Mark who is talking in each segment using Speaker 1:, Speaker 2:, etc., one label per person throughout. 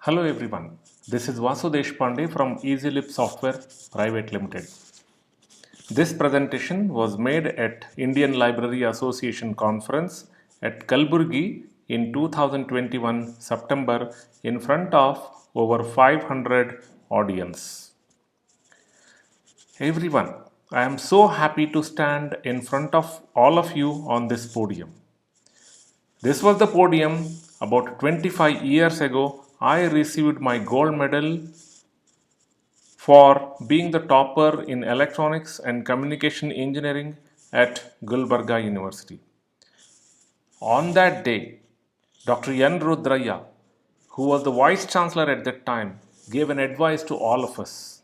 Speaker 1: Hello everyone, this is Vasu Deshpande from EasyLib Software Private Limited. This presentation was made at Indian Library Association Conference at Kalburgi in 2021 September in front of over 500 audience. Everyone, I am so happy to stand in front of all of you on this podium. This was the podium about 25 years ago. I received my gold medal for being the topper in electronics and communication engineering at Gulbarga University. On that day, Dr. N. Rudraya, who was the vice chancellor at that time, gave an advice to all of us.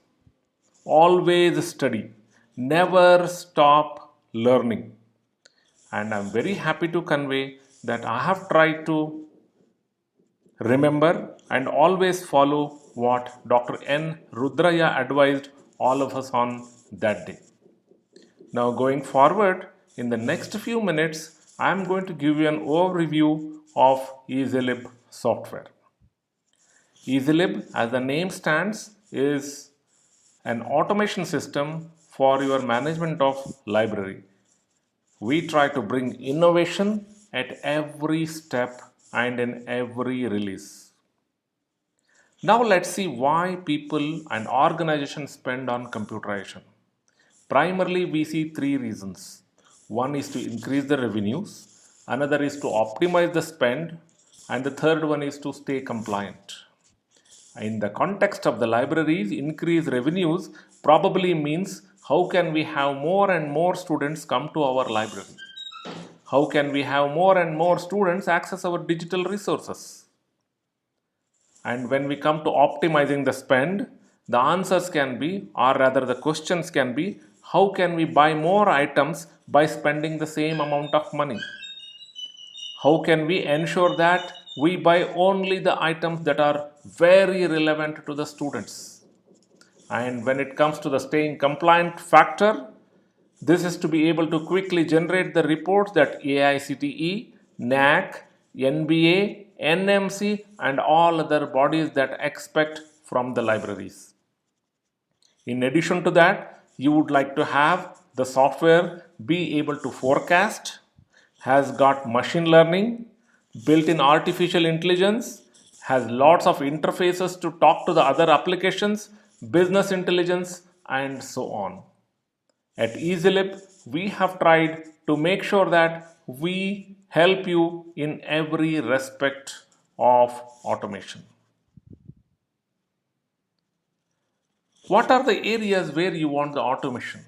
Speaker 1: Always study, never stop learning. And I'm very happy to convey that I have tried to remember and always follow what Dr. N. Rudraya advised all of us on that day. Now, going forward, in the next few minutes, I am going to give you an overview of EasyLib software. EasyLib, as the name stands, is an automation system for your management of library. We try to bring innovation at every step and in every release. Now let's see why people and organizations spend on computerization. Primarily, we see three reasons. One is to increase the revenues, another is to optimize the spend, and the third one is to stay compliant. In the context of the libraries, increase revenues probably means how can we have more and more students come to our library? How can we have more and more students access our digital resources? And when we come to optimizing the spend, the answers can be, or rather the questions can be, how can we buy more items by spending the same amount of money? How can we ensure that we buy only the items that are very relevant to the students? And when it comes to the staying compliant factor, this is to be able to quickly generate the reports that AICTE, NAC, NBA, NMC, and all other bodies that expect from the libraries. In addition to that, you would like to have the software be able to forecast, has got machine learning, built-in artificial intelligence, has lots of interfaces to talk to the other applications, business intelligence, and so on. At EasyLib, we have tried to make sure that we help you in every respect of automation. What are the areas where you want the automation?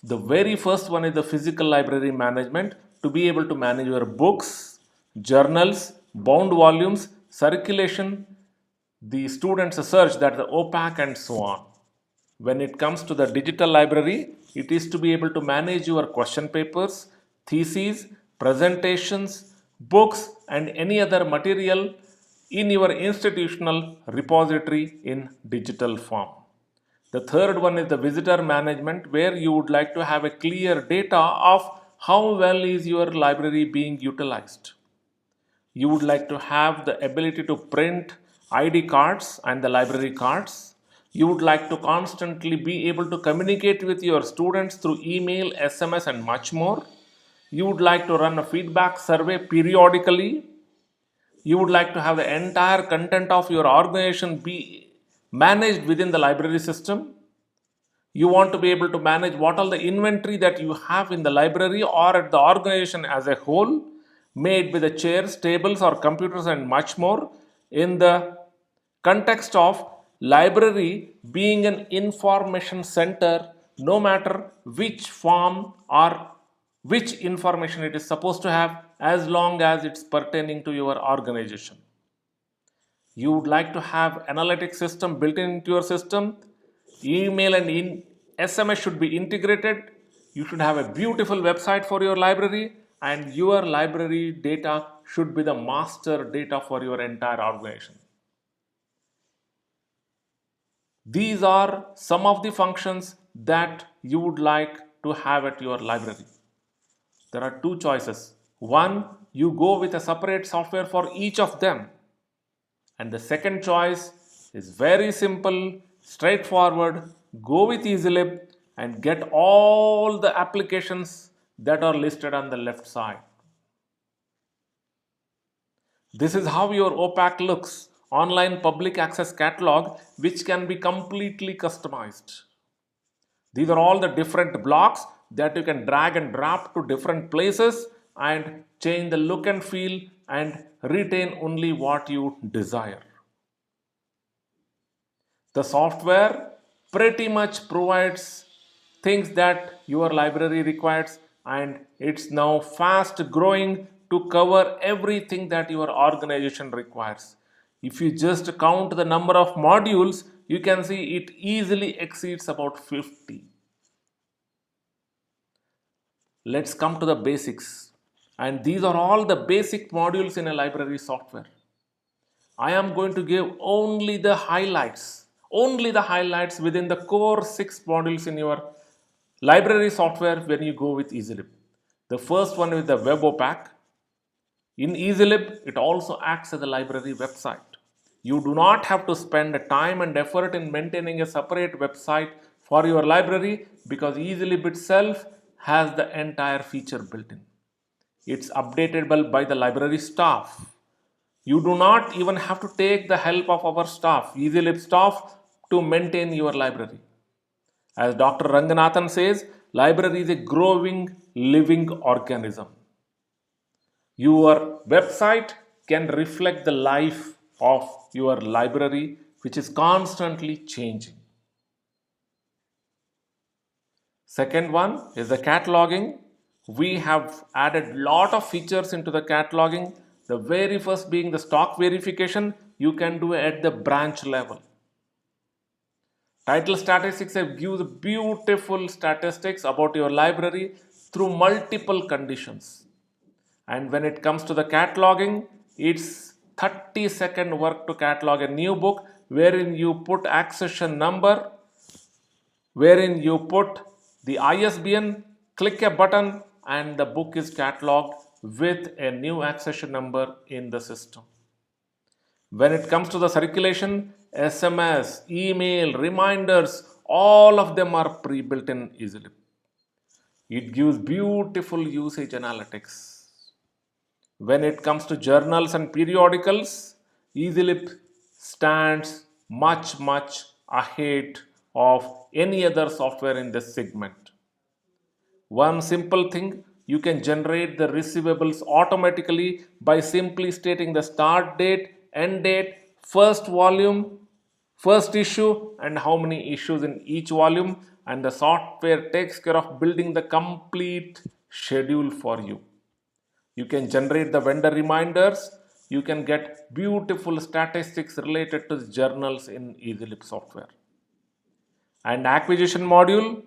Speaker 1: The very first one is the physical library management, to be able to manage your books, journals, bound volumes, circulation, the students' search, that the OPAC, and so on. When it comes to the digital library, it is to be able to manage your question papers, theses, presentations, books, and any other material in your institutional repository in digital form. The third one is the visitor management, where you would like to have a clear data of how well is your library being utilized. You would like to have the ability to print ID cards and the library cards. You would like to constantly be able to communicate with your students through email, SMS, and much more. You would like to run a feedback survey periodically. You would like to have the entire content of your organization be managed within the library system. You want to be able to manage what all the inventory that you have in the library or at the organization as a whole, made with the chairs, tables, or computers, and much more, in the context of library being an information center, no matter which form or which information it is supposed to have, as long as it's pertaining to your organization. You would like to have analytics system built into your system. Email and SMS should be integrated. You should have a beautiful website for your library, and your library data should be the master data for your entire organization. These are some of the functions that you would like to have at your library. There are two choices. One, you go with a separate software for each of them. And the second choice, is very simple, straightforward. Go with EasyLib and get all the applications that are listed on the left side. This is how your OPAC looks, online public access catalog, which can be completely customized. These are all the different blocks that you can drag and drop to different places and change the look and feel and retain only what you desire. The software pretty much provides things that your library requires, and it's now fast growing to cover everything that your organization requires. If you just count the number of modules, you can see it easily exceeds about 50. Let's come to the basics. And these are all the basic modules in a library software. I am going to give only the highlights within the core 6 modules in your library software when you go with EasyLib. The first one is the Web OPAC. In EasyLib, it also acts as a library website. You do not have to spend time and effort in maintaining a separate website for your library because EasyLib itself has the entire feature built in. It's updatable by the library staff. You do not even have to take the help of our staff, EasyLib staff, to maintain your library. As Dr. Ranganathan says, library is a growing, living organism. Your website can reflect the life of your library, which is constantly changing. Second one is the cataloging. We have added lot of features into the cataloging. The very first being the stock verification, you can do at the branch level. Title statistics gives beautiful statistics about your library through multiple conditions. And when it comes to the cataloging, it's 30-second work to catalog a new book wherein you put accession number, wherein you put the ISBN, click a button, and the book is cataloged with a new accession number in the system. When it comes to the circulation, SMS, email, reminders, all of them are pre-built in EasyLib. It gives beautiful usage analytics. When it comes to journals and periodicals, EasyLib stands much ahead of any other software in this segment. One simple thing, you can generate the receivables automatically by simply stating the start date, end date, first volume, first issue, and how many issues in each volume, and the software takes care of building the complete schedule for you. You can generate the vendor reminders. You can get beautiful statistics related to the journals in EasyLib software. And acquisition module,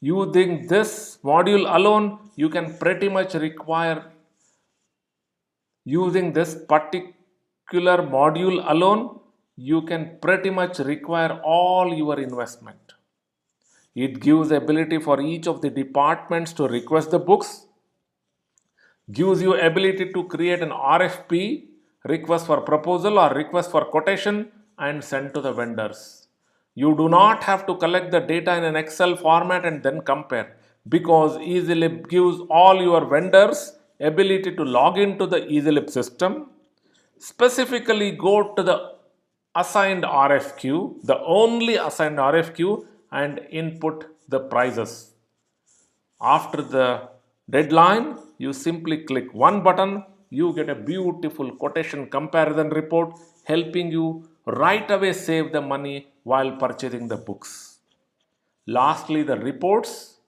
Speaker 1: using this module alone, you can pretty much require, using this particular module alone, you can pretty much require all your investment. It gives ability for each of the departments to request the books, gives you ability to create an RFP, request for proposal or request for quotation, and send to the vendors. You do not have to collect the data in an Excel format and then compare because EasyLib gives all your vendors ability to log into the EasyLib system, specifically go to the assigned RFQ, the only assigned RFQ, and input the prices. After the deadline, you simply click one button, you get a beautiful quotation comparison report helping you right away save the money while purchasing the books. Lastly, the reports.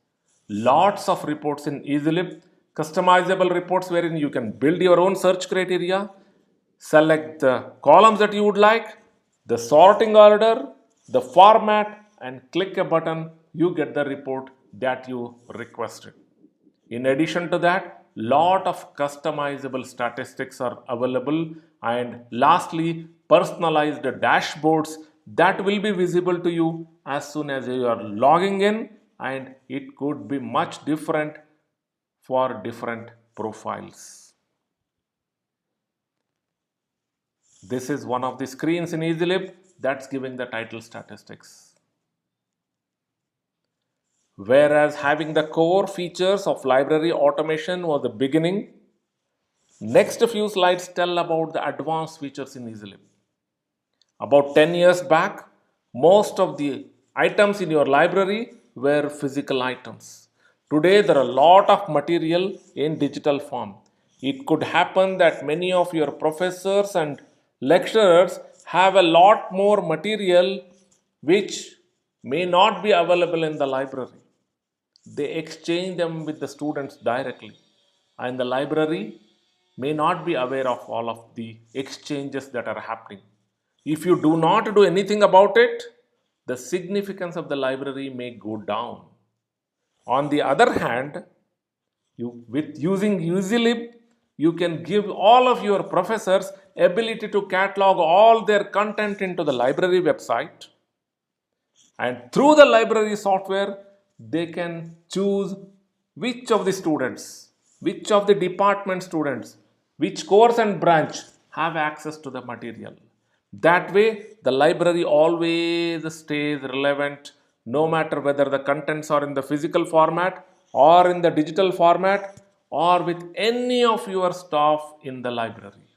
Speaker 1: Lots of reports in EasyLib, customizable reports wherein you can build your own search criteria, select the columns that you would like, the sorting order, the format, and click a button, you get the report that you requested. In addition to that, lot of customizable statistics are available, and lastly, personalized dashboards that will be visible to you as soon as you are logging in, and it could be much different for different profiles. This is one of the screens in EasyLib. That's giving the title statistics. Whereas having the core features of library automation was the beginning, next few slides tell about the advanced features in EasyLib. About 10 years back, most of the items in your library were physical items. Today, there are a lot of material in digital form. It could happen that many of your professors and lecturers have a lot more material which may not be available in the library. They exchange them with the students directly, and the library may not be aware of all of the exchanges that are happening. If you do not do anything about it, the significance of the library may go down. On the other hand, with using EasyLib, you can give all of your professors ability to catalog all their content into the library website, and through the library software they can choose which of the students, which of the department students, which course and branch have access to the material. That way the library always stays relevant, no matter whether the contents are in the physical format or in the digital format, or with any of your staff in the library,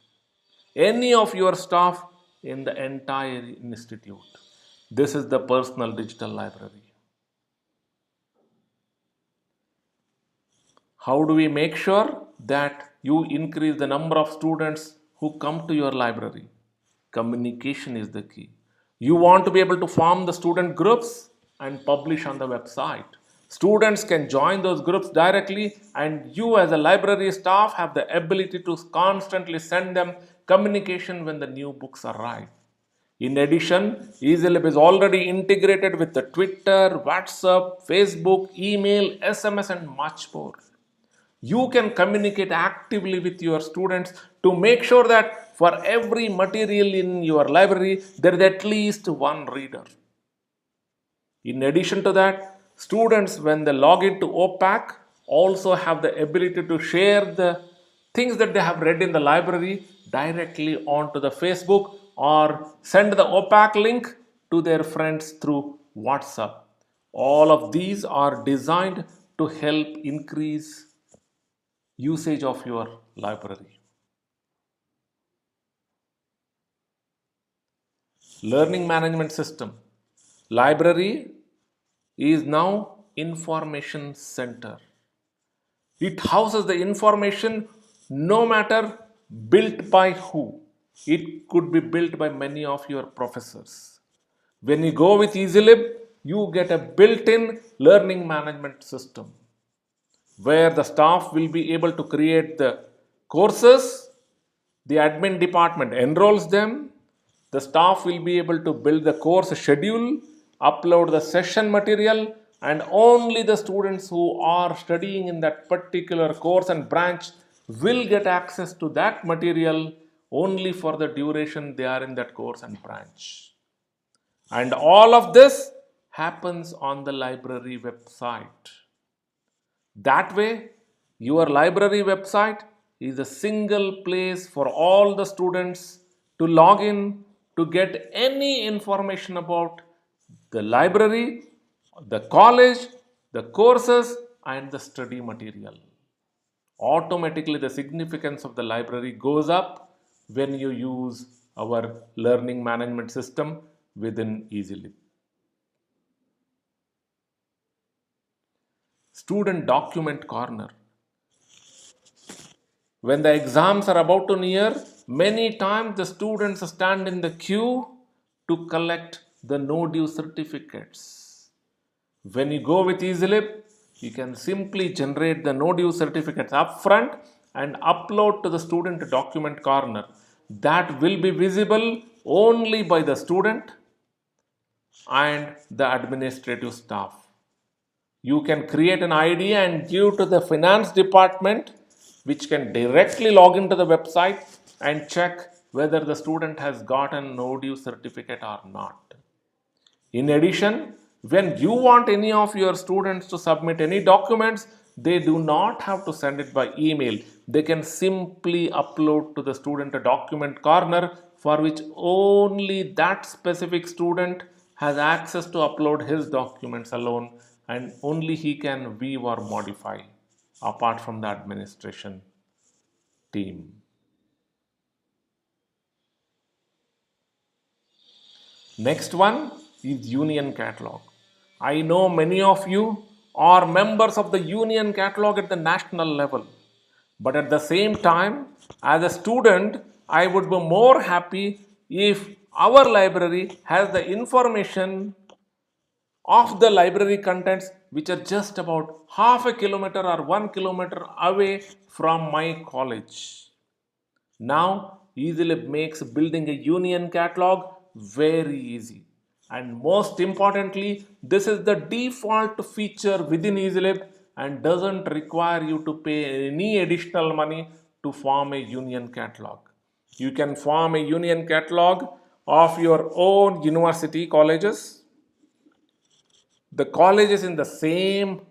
Speaker 1: any of your staff in the entire institute. This is the personal digital library. How do we make sure that you increase the number of students who come to your library? Communication is the key. You want to be able to form the student groups and publish on the website. Students can join those groups directly, and you as a library staff have the ability to constantly send them communication when the new books arrive. In addition, EasyLib is already integrated with the Twitter, WhatsApp, Facebook, email, SMS, and much more. You can communicate actively with your students to make sure that for every material in your library, there is at least one reader. In addition to that, students, when they log into OPAC, also have the ability to share the things that they have read in the library directly onto the Facebook, or send the OPAC link to their friends through WhatsApp. All of these are designed to help increase usage of your library. Learning management system. Library is now information center. It houses the information no matter built by who. It could be built by many of your professors. When you go with EasyLib, you get a built-in learning management system where the staff will be able to create the courses, the admin department enrolls them, the staff will be able to build the course schedule, upload the session material, and only the students who are studying in that particular course and branch will get access to that material only for the duration they are in that course and branch. And all of this happens on the library website. That way, your library website is a single place for all the students to log in to get any information about the library, the college, the courses, and the study material. Automatically, the significance of the library goes up when you use our learning management system within EasyLib. Student document corner. When the exams are about to near, many times the students stand in the queue to collect the no due certificates. When you go with EasyLib, you can simply generate the no due certificates upfront and upload to the student document corner. That will be visible only by the student and the administrative staff. You can create an ID and give to the finance department, which can directly log into the website and check whether the student has gotten no due certificate or not. In addition, when you want any of your students to submit any documents, they do not have to send it by email. They can simply upload to the student document corner for which only that specific student has access to upload his documents alone, and only he can view or modify apart from the administration team. Next one is Union Catalog. I know many of you are members of the Union Catalog at the national level. But at the same time, as a student, I would be more happy if our library has the information of the library contents which are just about half a kilometer or 1 kilometer away from my college. Now, EasyLib makes building a union catalog very easy. And most importantly, this is the default feature within EasyLib and doesn't require you to pay any additional money to form a union catalog. You can form a union catalog of your own university colleges, the colleges in the same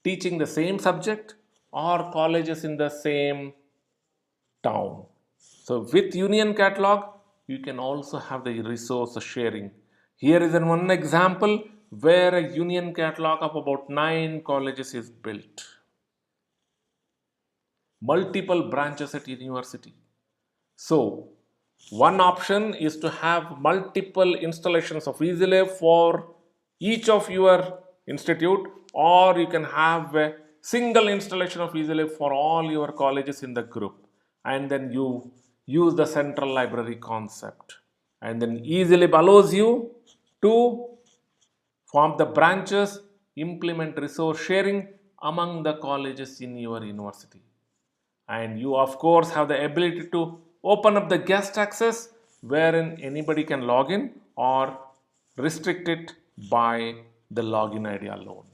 Speaker 1: teaching the same subject, or colleges in the same town. So with Union Catalog, you can also have the resource sharing. Here is one example where a Union Catalog of about 9 colleges is built. Multiple branches at university. So one option is to have multiple installations of EasyLib for each of your institute, or you can have a single installation of EasyLib for all your colleges in the group, and then you use the central library concept, and then EasyLib allows you to form the branches, implement resource sharing among the colleges in your university. And you of course have the ability to open up the guest access wherein anybody can log in, or restrict it by the login ID alone.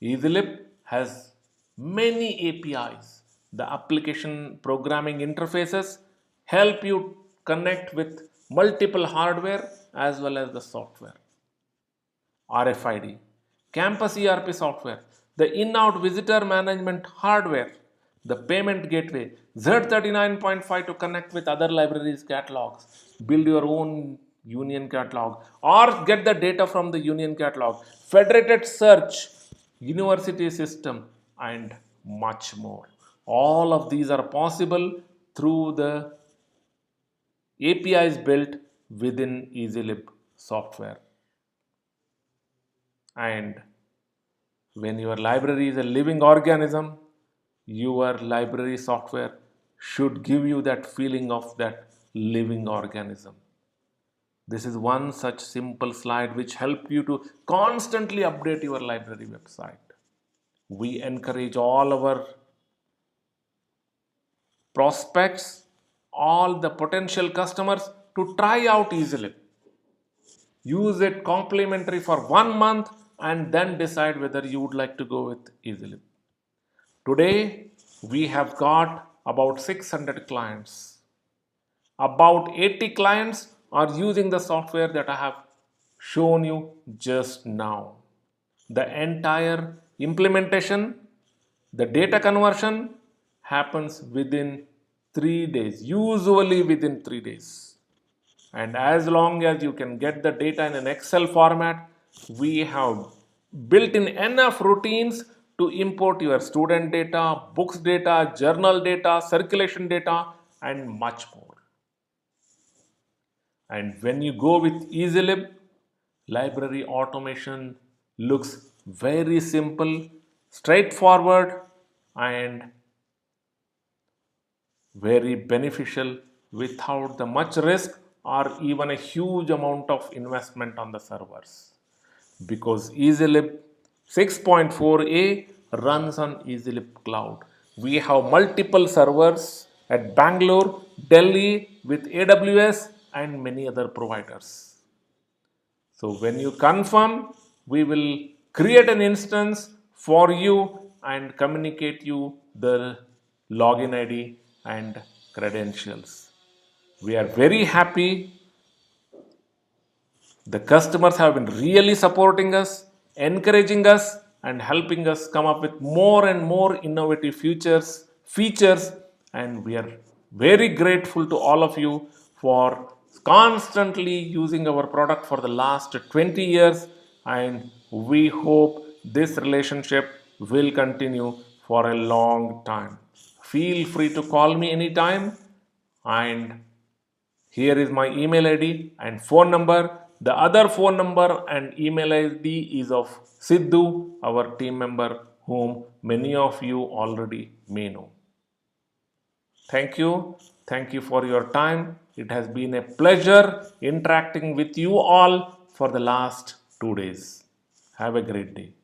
Speaker 1: EasyLib has many APIs. The application programming interfaces help you connect with multiple hardware as well as the software. RFID, Campus ERP software, the in-out visitor management hardware, the payment gateway, Z39.5 to connect with other libraries catalogs, build your own union catalog or get the data from the union catalog, federated search, university system, and much more. All of these are possible through the APIs built within EasyLib software. And when your library is a living organism, your library software should give you that feeling of that living organism. This is one such simple slide which helps you to constantly update your library website. We encourage all our prospects, all the potential customers to try out EasyLib. Use it complimentary for 1 month and then decide whether you would like to go with EasyLib. Today, we have got about 600 clients. About 80 clients are using the software that I have shown you just now. The entire implementation, the data conversion happens within 3 days, usually within 3 days. And as long as you can get the data in an Excel format, we have built in enough routines to import your student data, books data, journal data, circulation data, and much more. And when you go with EasyLib, library automation looks very simple, straightforward, and very beneficial without the much risk or even a huge amount of investment on the servers. Because EasyLib 6.4a runs on EasyLib Cloud. We have multiple servers at Bangalore, Delhi with AWS and many other providers. So when you confirm, we will create an instance for you and communicate you the login ID and credentials. We are very happy. The customers have been really supporting us, encouraging us, and helping us come up with more and more innovative features and we are very grateful to all of you for constantly using our product for the last 20 years, and we hope this relationship will continue for a long time. Feel free to call me anytime, and here is my email ID and phone number. The other phone number and email ID is of Sidhu, our team member, whom many of you already may know. Thank you. Thank you for your time. It has been a pleasure interacting with you all for the last 2 days. Have a great day.